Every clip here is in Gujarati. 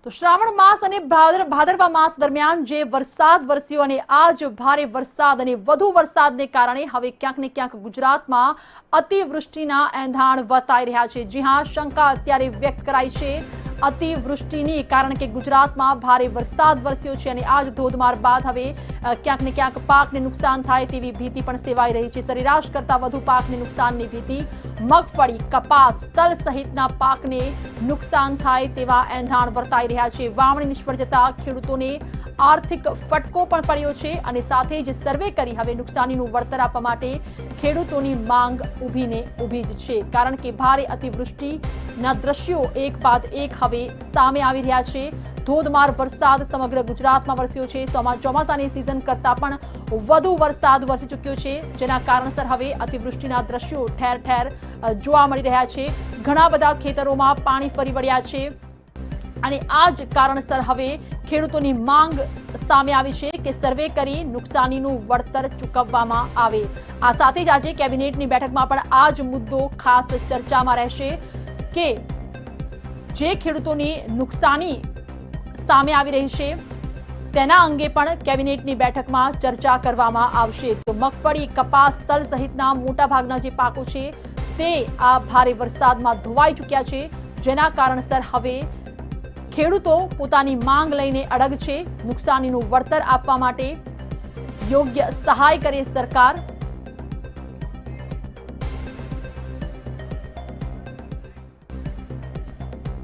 તો શ્રાવણ માસ અને ભાદરવા માસ દરમિયાન જે વરસાદ વરસ્યો અને આજ ભારે વરસાદ અને વધુ વરસાદને કારણે હવે ક્યાંક ને ક્યાંક ગુજરાતમાં અતિવૃષ્ટિના એંધાણ વર્તાઈ રહ્યા છે। જી હા, શંકા અત્યારે વ્યક્ત કરાઈ છે અતિવૃષ્ટિની, કારણ કે ગુજરાતમાં ભારે વરસાદ વરસ્યો છે અને આજ ધોધમાર બાદ હવે ક્યાંક ને ક્યાંક પાકને નુકસાન થાય તેવી ભીતિ પણ સેવાઈ રહી છે। સરેરાશ કરતા વધુ પાકને નુકસાનની ભીતિ, મગફળી, કપાસ, તલ સહિતના પાકને નુકસાન થાય તેવા એંધાણ વર્તાઈ રહ્યા છે। વાવણી નિષ્ફળ જતા ખેડૂતોને આર્થિક ફટકો પણ પડ્યો છે અને સાથે જ સર્વે કરી હવે નુકસાનીનું વળતર આપવા માટે ખેડૂતોની માંગ ઊભી જ છે, કારણ કે ભારે અતિવૃષ્ટિના દ્રશ્યો એક બાદ એક હવે સામે આવી રહ્યા છે। ધોધમાર વરસાદ સમગ્ર ગુજરાતમાં વરસ્યો છે। ચોમાસાની સિઝન કરતા પણ વધુ વરસાદ વરસી ચૂક્યો છે, જેના કારણસર હવે અતિવૃષ્ટિના દ્રશ્યો ઠેર ઠેર જોવા મળી રહ્યા છે। ઘણા બધા ખેતરોમાં પાણી ફરી વળ્યા છે અને આ જ કારણસર હવે ખેડૂતોની માંગ સામે આવી છે કે સર્વે કરી નુકસાનીનું વળતર ચૂકવવામાં આવે। આ સાથે જ આજે કેબિનેટની બેઠકમાં પણ આ જ મુદ્દો ખાસ ચર્ચામાં રહેશે કે જે ખેડૂતોની નુકસાની સામે આવી રહી છે તેના અંગે પણ કેબિનેટની બેઠકમાં ચર્ચા કરવામાં આવશે। તો મગફળી, કપાસ, તલ સહિતના મોટાભાગના જે પાકો છે તે આ ભારે વરસાદમાં ધોવાઈ ચૂક્યા છે, જેના કારણસર હવે ખેડૂતો પોતાની માંગ લઈને અડગ છે। નુકસાનીનું વળતર આપવા માટે યોગ્ય સહાય કરે સરકાર।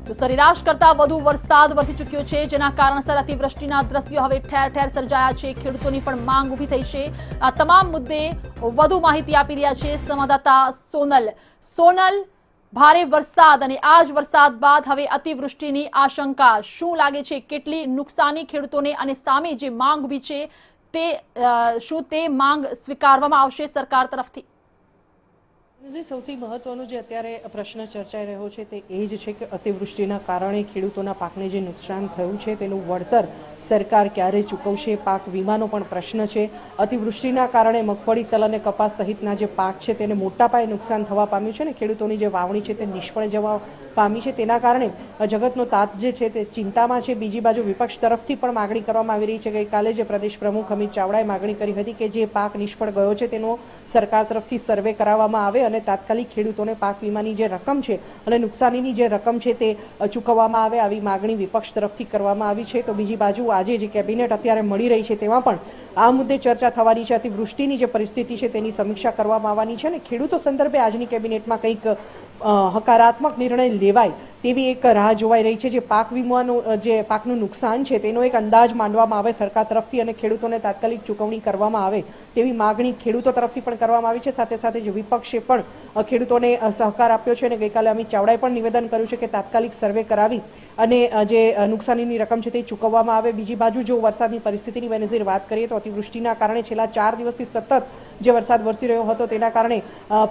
તો સરેરાશ કરતા વધુ વરસાદ વરસી ચૂક્યો છે, જેના કારણસર અતિવૃષ્ટિના દ્રશ્યો હવે ઠેર ઠેર સર્જાયા છે। ખેડૂતોની પણ માંગ ઊભી થઈ છે। આ તમામ મુદ્દે વધુ માહિતી આપી રહ્યા છે સંવાદદાતા સોનલ। ભારે વરસાદ અને આ જ વરસાદ બાદ હવે અતિવૃષ્ટિની આશંકા, શું લાગે છે કેટલી નુકસાની ખેડૂતોને, અને સામે જે માંગ ઊભી છે તે શું તે માંગ સ્વીકારવામાં આવશે સરકાર તરફથી? સૌથી મહત્વનો જે અત્યારે પ્રશ્ન ચર્ચાઈ રહ્યો છે તે એ જ છે કે અતિવૃષ્ટિના કારણે ખેડૂતોના પાકને જે નુકસાન થયું છે તેનું વળતર સરકાર ક્યારે ચૂકવશે? પાક વીમાનો પણ પ્રશ્ન છે। અતિવૃષ્ટિના કારણે મગફળી, તલ અને કપાસ સહિતના જે પાક છે તેને મોટા પાયે નુકસાન થવા પામ્યું છે અને ખેડૂતોની જે વાવણી છે તે નિષ્ફળ જવા પામી છે। તેના કારણે જગતનો તાત જે છે તે ચિંતામાં છે। બીજી બાજુ વિપક્ષ તરફથી પણ માગણી કરવામાં આવી રહી છે। ગઈકાલે જે પ્રદેશ પ્રમુખ અમિત ચાવડાએ માગણી કરી હતી કે જે પાક નિષ્ફળ ગયો છે તેનો સરકાર તરફથી સર્વે કરાવવામાં આવે અને તાત્કાલિક ખેડૂતોને પાક વીમાની જે રકમ છે અને નુકસાનીની જે રકમ છે તે ચૂકવવામાં આવે, આવી માગણી વિપક્ષ તરફથી કરવામાં આવી છે। તો બીજી બાજુ આજે જે કેબિનેટ અત્યારે મળી રહી છે તેમાં પણ આ મુદ્દે ચર્ચા થવાની છે। અતિવૃષ્ટિની જે પરિસ્થિતિ છે તેની સમીક્ષા કરવામાં આવવાની છે અને ખેડૂતો સંદર્ભે આજની કેબિનેટમાં કંઈક હકારાત્મક નિર્ણય લેવાય તેવી એક રાહ જોવાઈ રહી છે। જે પાક વીમાનું જે પાકનું નુકસાન છે તેનો એક અંદાજ માંડવામાં આવે સરકાર તરફથી અને ખેડૂતોને તાત્કાલિક ચૂકવણી કરવામાં આવે તેવી માગણી ખેડૂતો તરફથી પણ કરવામાં આવી છે। સાથે સાથે જે વિપક્ષે પણ ખેડૂતોને સહકાર આપ્યો છે અને ગઈકાલે અમિત ચાવડાએ પણ નિવેદન કર્યું છે કે તાત્કાલિક સર્વે કરાવી અને જે નુકસાનીની રકમ છે તે ચૂકવવામાં આવે। બીજી બાજુ જો વરસાદની પરિસ્થિતિની બેનઝીર વાત કરીએ તો અતિવૃષ્ટિના કારણે છેલ્લા 4 દિવસથી સતત જે વરસાદ વરસી રહ્યો હતો તેના કારણે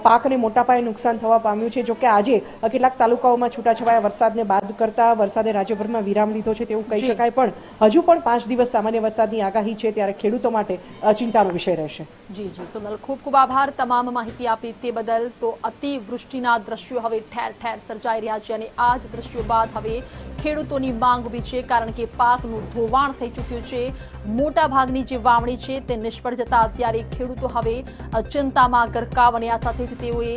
પાકને મોટા પાયે નુકસાન થવા પામ્યું છે। જોકે આજે કેટલાક તાલુકાઓમાં છૂટાછવાયા વરસાદને બાદ કરતા વરસાદે રાજ્યભરમાં વિરામ લીધો છે તેવું કહી શકાય, પણ હજુ પણ 5 દિવસ સામાન્ય વરસાદની આગાહી છે, ત્યારે ખેડૂતો માટે ચિંતાનો વિષય રહેશે। જી સોનલ, ખૂબ ખૂબ આભાર તમામ માહિતી આપી તે બદલ। તો અતિવૃષ્ટિના દ્રશ્યો હવે ઠેર ઠેર સર્જાઈ રહ્યા છે અને આ જ દ્રશ્યો બાદ હવે ખેડૂતોની માંગ ઊભી છે, કારણ કે પાકનું ધોવાણ થઈ ચૂક્યું છે। મોટા ભાગની જે વાવણી છે તે નિષ્ફળ જતા અત્યારે ખેડૂતો હવે ચિંતામાં ગરકાવ અને આ સાથે જ તેઓએ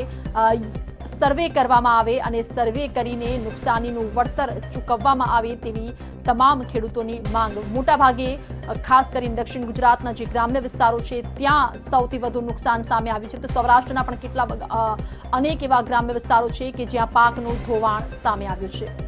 સર્વે કરવામાં આવે અને સર્વે કરીને નુકસાનીનું વળતર ચૂકવવામાં આવે તેવી તમામ ખેડૂતોની માંગ। મોટાભાગે ખાસ કરીને દક્ષિણ ગુજરાતના જે ગ્રામ્ય વિસ્તારો છે ત્યાં સૌથી વધુ નુકસાન સામે આવ્યું છે, તો સૌરાષ્ટ્રના પણ કેટલા અનેક એવા ગ્રામ્ય વિસ્તારો છે કે જ્યાં પાકનું ધોવાણ સામે આવ્યું છે।